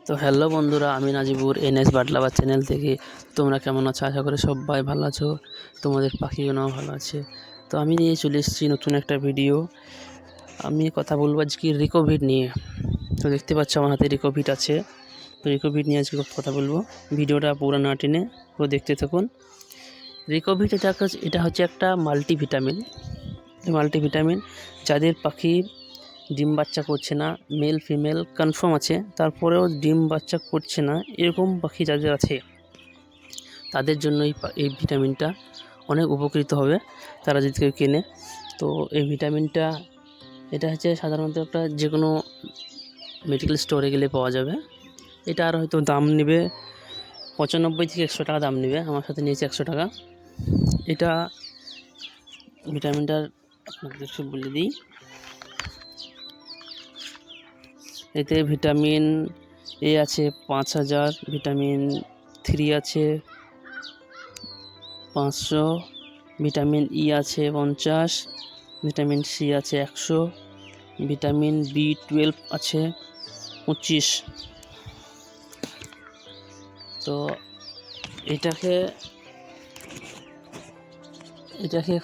তো হ্যালো বন্ধুরা, আমি নাজিবুর এনএস বাটলাবাদ চ্যানেল থেকে। তোমরা কেমন আছো? আশা করি সবাই ভালো আছো, তোমাদের পাখিগুলোও ভালো আছে। তো আমি নিয়ে চলে এসেছি নতুন একটা ভিডিও। আমি কথা বলবো আজকে রিকোভিড নিয়ে। তো দেখতে পাচ্ছ আমার হাতে রিকোভিড আছে। তো রিকোভিড নিয়ে আজকে কথা বলবো। ভিডিওটা পুরো না টেনে পুরো দেখতে থাকুন। রিকোভিড এটা হচ্ছে একটা মাল্টিভিটামিন। মাল্টিভিটামিন যাদের পাখি ডিম বাচ্চা করছে না, মেল ফিমেল কনফার্ম আছে, তারপরেও ডিম বাচ্চা করছে না, এরকম পাখি যাদের আছে তাদের জন্য এই ভিটামিনটা অনেক উপকৃত হবে তারা যদি কেউ কেনে। তো এই ভিটামিনটা এটা হচ্ছে সাধারণত একটা যে কোনো মেডিকেল স্টোরে গেলে পাওয়া যাবে। এটা আর হয়তো দাম নেবে 95 থেকে 100 টাকা দাম নেবে। আমার সাথে নিয়েছে 100 টাকা। এটা ভিটামিনটার আপনাদেরকে বলে দিই। এতে ভিটামিন এ আছে 5000, ভিটামিন 3 আছে 500, ভিটামিন ই আছে 50, ভিটামিন সি আছে 100, ভিটামিন B12 আছে 25। তো এটাকে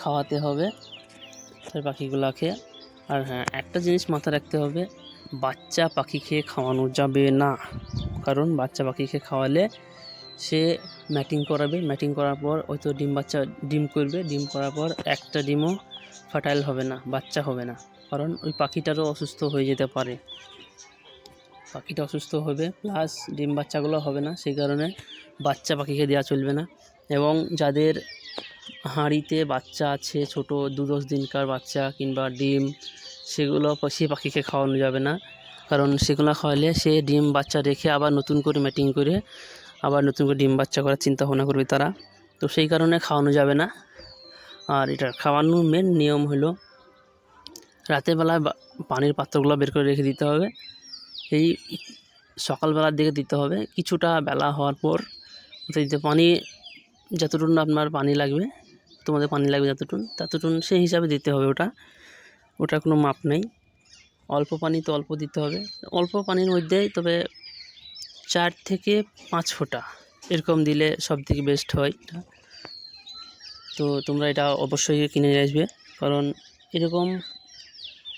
খাওয়াতে হবে তার পাখিগুলোকে। আর হ্যাঁ, একটা জিনিস মাথায় রাখতে হবে, বাচ্চা পাখিকে খাওয়ানো যাবে না। কারণ বাচ্চা পাখিকে খাওয়ালে সে ম্যাটিং করাবে, ম্যাটিং করার পর হয়তো ডিম করবে, ডিম করার পর একটা ডিমও ফার্টাইল হবে না, বাচ্চা হবে না। কারণ ওই পাখিটারও অসুস্থ হয়ে যেতে পারে, পাখিটা অসুস্থ হবে প্লাস ডিম বাচ্চাগুলো হবে না। সেই কারণে বাচ্চা পাখিকে দেওয়া চলবে না। এবং যাদের হাঁড়িতে বাচ্চা আছে, ছোট 2-10 দিনকার বাচ্চা কিংবা ডিম, সেগুলো সেই পাখিকে খাওয়ানো যাবে না। কারণ সেগুলো খাওয়ালে সে ডিম বাচ্চা রেখে আবার নতুন করে ম্যাটিং করে আবার নতুন করে ডিম বাচ্চা করার চিন্তা ভাবনা করবে তারা। তো সেই কারণে খাওয়ানো যাবে না। আর এটা খাওয়ানোর মেন নিয়ম হলো রাতের বেলায় পানির পাত্রগুলো বের করে রেখে দিতে হবে। এই সকালবেলার দিকে দিতে হবে। কিছুটা বেলা হওয়ার পর দিতে পানি যতটুকু আপনার পানি লাগবে, তোমাদের পানি লাগবে ততটুকু সেই হিসাবে দিতে হবে। ওটা কোনো মাপ নেই। অল্প পানি তো অল্প দিতে হবে, অল্প পানির মধ্যেই, তবে 4 থেকে 5 ফোঁটা এরকম দিলে সব থেকে বেস্ট হয় এটা। তো তোমরা এটা অবশ্যই কিনে নিয়ে আসবে। কারণ এরকম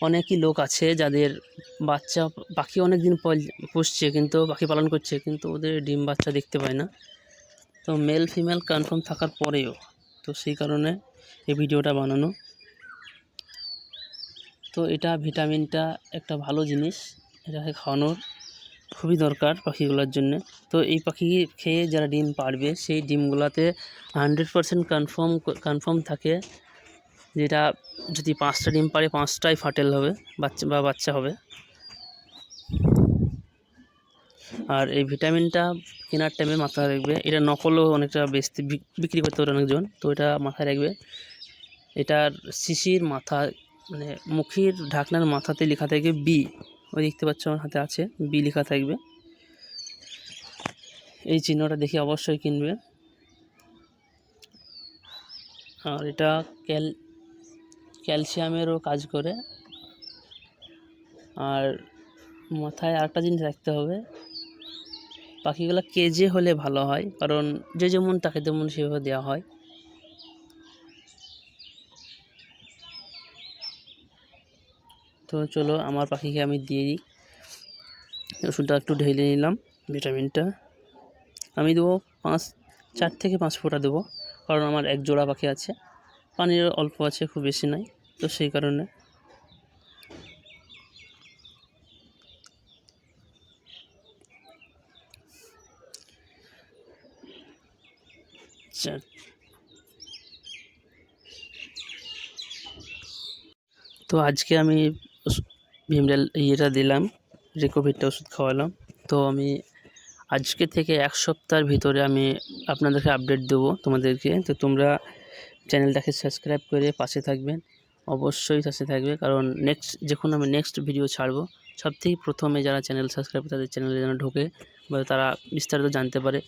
অনেকই লোক আছে যাদের বাচ্চা পাখি অনেক দিন পুষছে, কিন্তু পাখি পালন করছে, কিন্তু ওদের ডিম বাচ্চা দেখতে পায় না। তো মেল ফিমেল কনফার্ম থাকার পরেও, তো সেই কারণে এই ভিডিওটা বানানো। তো এটা ভিটামিনটা একটা ভালো জিনিস, এটাকে খাওয়ানোর খুবই দরকার পাখিগুলোর জন্য। তো এই পাখি খেয়ে যারা ডিম পাড়বে সেই ডিমগুলোতে 100% কনফার্ম থাকে, যেটা যদি 5টা ডিম পারে 5টাই ফার্টাইল হবে, বাচ্চা হবে। আর এই ভিটামিনটা কেনার টাইমে মাথায় রাখবে, এটা নকলও অনেকটা বিক্রি করতে পারে অনেকজন। তো এটা মাথায় রাখবে, এটার শিশির মাথা মানে মুখের ঢাকনার মাথাতে লেখা থাকবে বি। ওই দেখতে পাচ্ছ আমার হাতে আছে, বি লেখা থাকবে। এই চিহ্নটা দেখে অবশ্যই কিনবে। আর এটা ক্যালসিয়ামেরও কাজ করে। আর মাথায় আরেকটা জিনিস রাখতে হবে, পাখিগুলো কেজে হলে ভালো হয়, কারণ যে যেমন তাকে তেমন সেভাবে দেওয়া হয়। তো চলো আমার পাখিকে আমি দিয়ে দিই। ওষুধটা একটু ঢেলে নিলাম। ভিটামিনটা আমি দেবো 4 থেকে 5 ফোঁটা দেবো, কারণ আমার এক জোড়া পাখি আছে, পানির অল্প আছে, খুব বেশি নাই। তো সেই কারণে তো আজকে আমি ভিমডেল ইয়েটা দিলাম, রিকোভিডটা ওষুধ খাওয়ালাম। তো আমি আজকে থেকে 1 সপ্তাহের ভিতরে আমি আপনাদেরকে আপডেট দেবো তোমাদেরকে। তো তোমরা চ্যানেলটাকে সাবস্ক্রাইব করে পাশে থাকবেন, অবশ্যই পাশে থাকবে। কারণ যখন আমি নেক্সট ভিডিও ছাড়বো, সবথেকে প্রথমে যারা চ্যানেল সাবস্ক্রাইব তাদের চ্যানেলে যেন ঢোকে বা তারা বিস্তারিত জানতে পারে।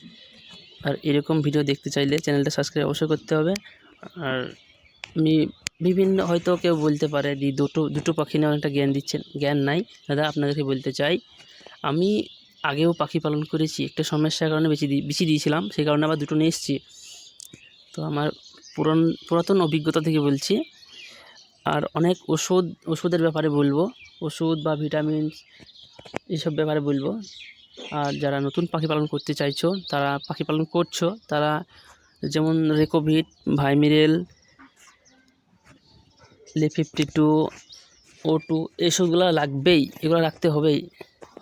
আর এরকম ভিডিও দেখতে চাইলে চ্যানেলটা সাবস্ক্রাইব অবশ্যই করতে হবে। আর আমি বিভিন্ন, হয়তো কেউ বলতে পারে দুটো পাখি নিয়ে অনেকটা জ্ঞান দিচ্ছেন, জ্ঞান নাই দাদা। আপনাদেরকে বলতে চাই, আমি আগেও পাখি পালন করেছি, একটা সমস্যার কারণে বেশি দিয়েছিলাম, সেই কারণে আবার দুটো নিয়ে এসেছি। তো আমার পুরাতন অভিজ্ঞতা থেকে বলছি। আর অনেক ওষুধের ব্যাপারে বলবো, ওষুধ বা ভিটামিনস এইসব ব্যাপারে বলবো। আর যারা নতুন পাখি পালন করতে চাইছো, তারা পাখি পালন করছো, তারা যেমন রেকোভিট, ভাইমিরেল, Le52, O2 এইসবগুলো লাগবেই, এগুলো রাখতে হবেই।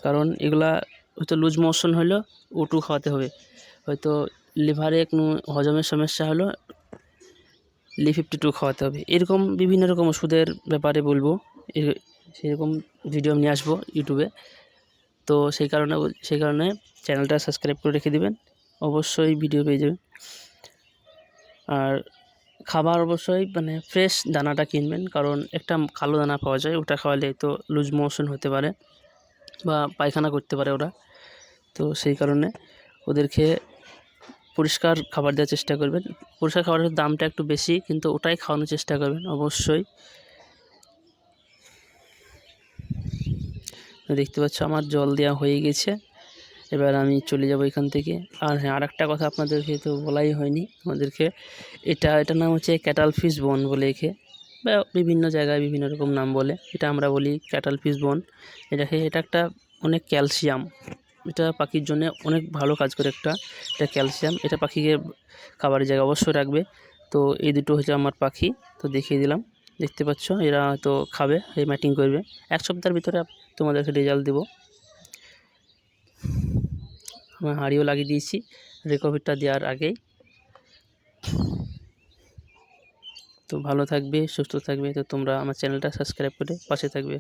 কারণ এগুলা হয়তো লুজ মোশন হলো, O2 খাওয়াতে হবে। হয়তো লিভারে কোনো হজমের সমস্যা হলো, Le52 খাওয়াতে হবে। এরকম বিভিন্ন রকম ওষুধের ব্যাপারে বলবো, সেরকম ভিডিও নিয়ে আসবো ইউটিউবে। তো সেই কারণে চ্যানেলটা সাবস্ক্রাইব করে রেখে দেবেন, অবশ্যই ভিডিও পেয়ে যাবেন। আর খাবার অবশ্যই মানে ফ্রেশ দানাটা কিনবেন, কারণ একটা কালো দানা পাওয়া যায়, ওটা খাওয়ালে তো লুজ মোশন হতে পারে বা পায়খানা করতে পারে ওরা। তো সেই কারণে ওদেরকে পরিষ্কার খাবার দেওয়ার চেষ্টা করবেন। পরিষ্কার খাবারের দামটা একটু বেশি, কিন্তু ওটাই খাওয়ানোর চেষ্টা করবেন অবশ্যই। দেখতে পাচ্ছ আমার জল দেওয়া হয়ে গেছে, এবার আমি চলে যাব এখান থেকে। আর হ্যাঁ, আরেকটা কথা আপনাদেরকে তো বলাই হয়নি আমাদেরকে, এটার নাম হচ্ছে ক্যাটাল ফিশ বন বলে একে, বা বিভিন্ন জায়গায় বিভিন্ন রকম নাম বলে, এটা আমরা বলি ক্যাটাল ফিশ বন। এটা একটা অনেক ক্যালসিয়াম, এটা পাখির জন্য অনেক ভালো কাজ করে এটা ক্যালসিয়াম, এটা পাখিকে খাবারের জায়গায় অবশ্যই রাখবে। তো এই দুটো হচ্ছে আমার পাখি, তো দেখিয়ে দিলাম। দেখতে পাচ্ছ এরা তো খাবে, এই ম্যাটিং করবে। 1 সপ্তাহের ভিতরে তোমাদেরকে রেজাল্ট দেবো। আমি হাঁড়িও লাগিয়ে দিয়েছি রেকোভিটটা দেওয়ার আগেই। তো ভালো থাকবে, সুস্থ থাকবে। তো তোমরা আমার চ্যানেলটা সাবস্ক্রাইব করে পাশে থাকবে।